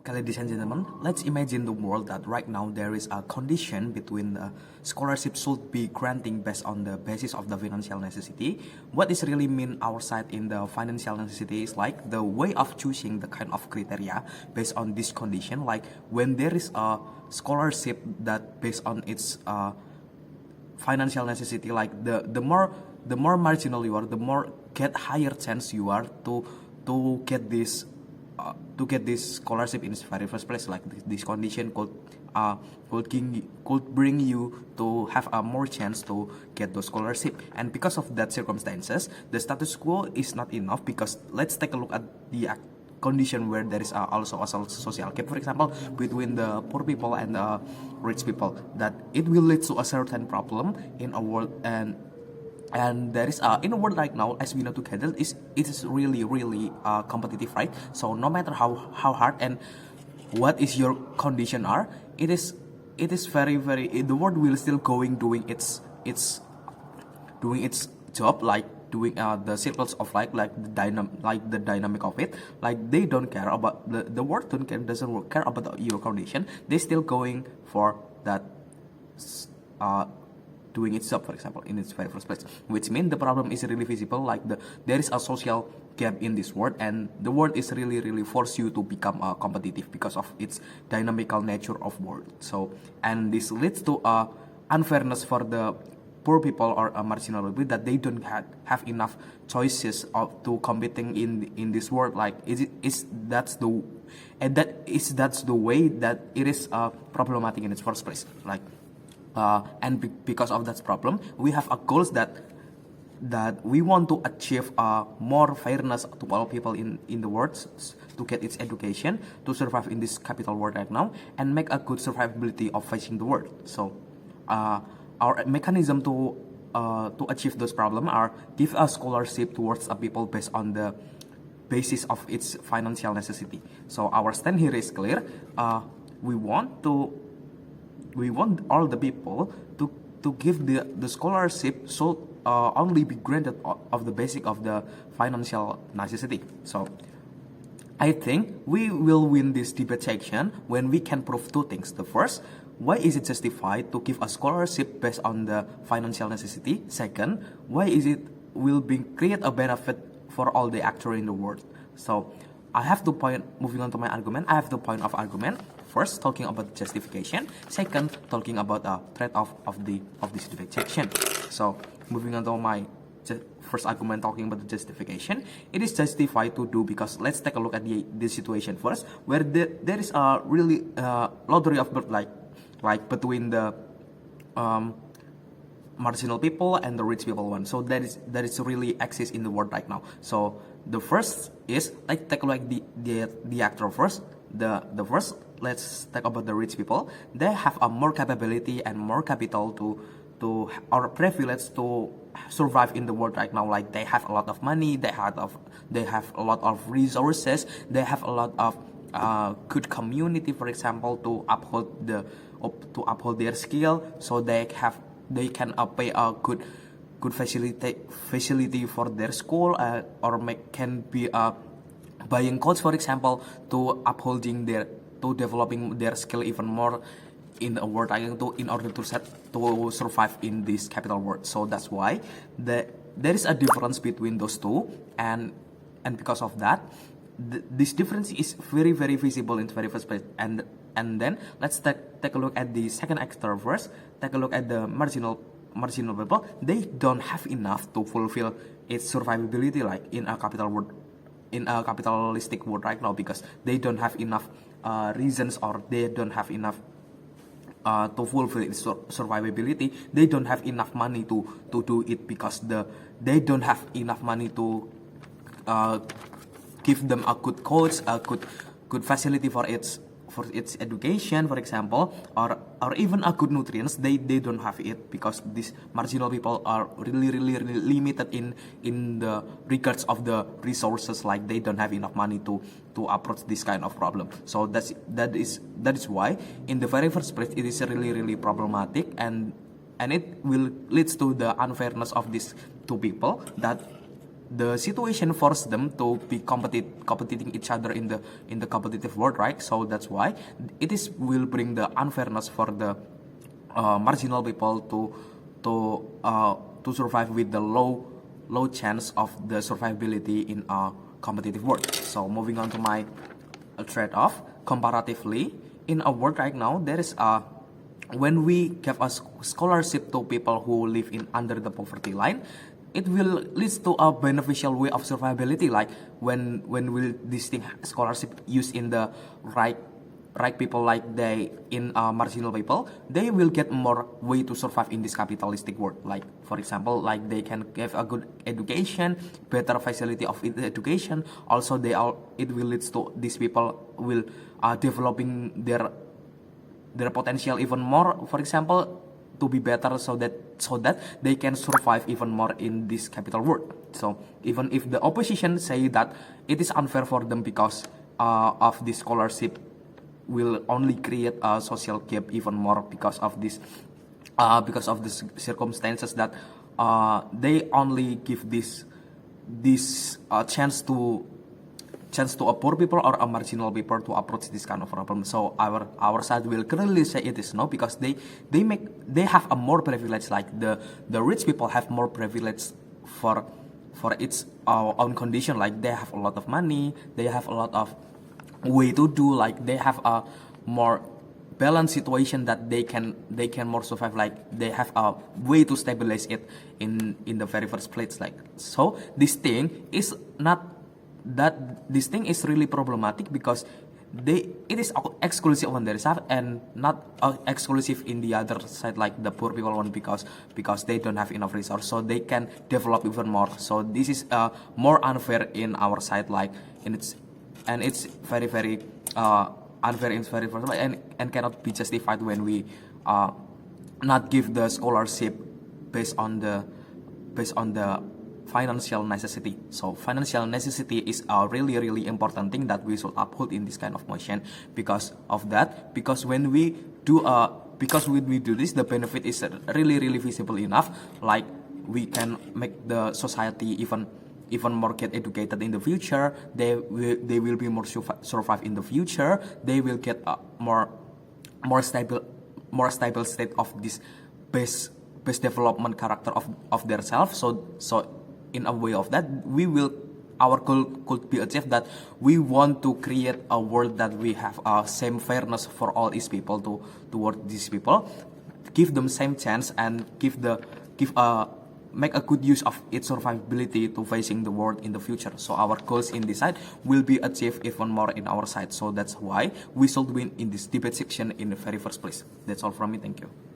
Ladies and gentlemen, let's imagine the world that right now there is a condition between the scholarship should be granting based on the basis of the financial necessity. What is really mean our side in the financial necessity is like the way of choosing the kind of criteria based on this condition. Like when there is a scholarship that based on its financial necessity, like the more marginal you are, the more get higher chance you are to get this scholarship in its very first place. Like this condition could bring you to have a more chance to get those scholarship. And because of that circumstances, the status quo is not enough, because let's take a look at the condition where there is also a social gap, for example, between the poor people and the rich people, that it will lead to a certain problem in a world. And there is in a world right now, as we know together, it is really competitive, right? So no matter how hard and what is your condition are, it is very the world will still doing its job, like doing the circles of life, like the dynamic of it. Like they don't care about the world doesn't care about your condition. They still going for that doing its job, for example, in its very first place, which means the problem is really visible. Like there is a social gap in this world, and the world is really force you to become competitive because of its dynamical nature of world. So, and this leads to unfairness for the poor people or marginal people, that they don't have enough choices to competing in this world. Like that's the way that it is problematic in its first place. Like and because of that problem, we have a goals that we want to achieve more fairness to all people in the world, to get its education, to survive in this capital world right now, and make a good survivability of facing the world. So our mechanism to achieve those problems are give a scholarship towards a people based on the basis of its financial necessity. So our stand here is clear. We want all the people to give the scholarship, so only be granted of the basic of the financial necessity. So I think we will win this debate section when we can prove two things. The first, why is it justified to give a scholarship based on the financial necessity? Second, why is it will create a benefit for all the actors in the world? So I have to point, moving on to my argument, I have the point of argument. First, talking about justification. Second, talking about the trade-off of this debate section. So moving on to my first argument, talking about the justification, it is justified to do because let's take a look at the situation first, where there is a really lottery of birth, like between the marginal people and the rich people one. So that is really exists in the world right now. So the first is, like, take a look at the actor first. The first, let's talk about the rich people. They have a more capability and more capital to or privilege to survive in the world right now. Like they have a lot of money, they have a lot of resources, they have a lot of good community, for example, to uphold their skill. So they can pay a good facility for their school, or can be buying codes, for example, to developing their skill even more in the world, in order to survive in this capital world. So that's why there is a difference between those two, and because of that, this difference is very visible in the very first place. And then let's take a look at the second actor first. Take a look at the marginal people. They don't have enough to fulfill its survivability, like in a capital world, in a capitalistic world right now, because they don't have enough reasons, or they don't have enough to fulfill its survivability. They don't have enough money to do it, because they don't have enough money to give them a good coach, a good facility for its education, for example, or even a good nutrients. They don't have it, because these marginal people are really limited in the regards of the resources. Like they don't have enough money to approach this kind of problem. So that is why in the very first place it is really problematic, and it will leads to the unfairness of these two people, that the situation forced them to be competing each other in the competitive world, right? So that's why it is will bring the unfairness for the marginal people to survive with the low chance of the survivability in a competitive world. So moving on to my trade-off, comparatively in a world right now, there is a when we give a scholarship to people who live in under the poverty line, it will lead to a beneficial way of survivability. Like when will this thing scholarship used in the right people, like they in marginal people, they will get more way to survive in this capitalistic world. Like for example, like they can give a good education, better facility of education. Also it will lead to these people will developing their potential even more, for example, to be better, so that they can survive even more in this capital world. So even if the opposition say that it is unfair for them because of this scholarship will only create a social gap even more because of this circumstances that they only give this chance to a poor people or a marginal people to approach this kind of problem. So our side will clearly say it is no, because they have a more privilege. Like the rich people have more privilege for its own condition. Like they have a lot of money, they have a lot of way to do, like they have a more balanced situation that they can more survive. Like they have a way to stabilize it in the very first place. Like so this thing is not that this thing is really problematic because it is exclusive on their side and not exclusive in the other side, like the poor people one, because they don't have enough resource, so they can develop even more. So this is more unfair in our side, like it's very unfair, it's very and cannot be justified when we not give the scholarship based on the financial necessity. So financial necessity is a really important thing that we should uphold in this kind of motion. Because of that, because when we do this, the benefit is really visible enough. Like we can make the society even more get educated in the future. They will be more survive in the future. They will get a more stable state of this base development character of their self. So in a way of that, our goal could be achieved, that we want to create a world that we have same fairness for all these people toward these people, give them same chance, and make a good use of its survivability to facing the world in the future. So our goals in this side will be achieved even more in our side. So that's why we should win in this debate section in the very first place. That's all from me. Thank you.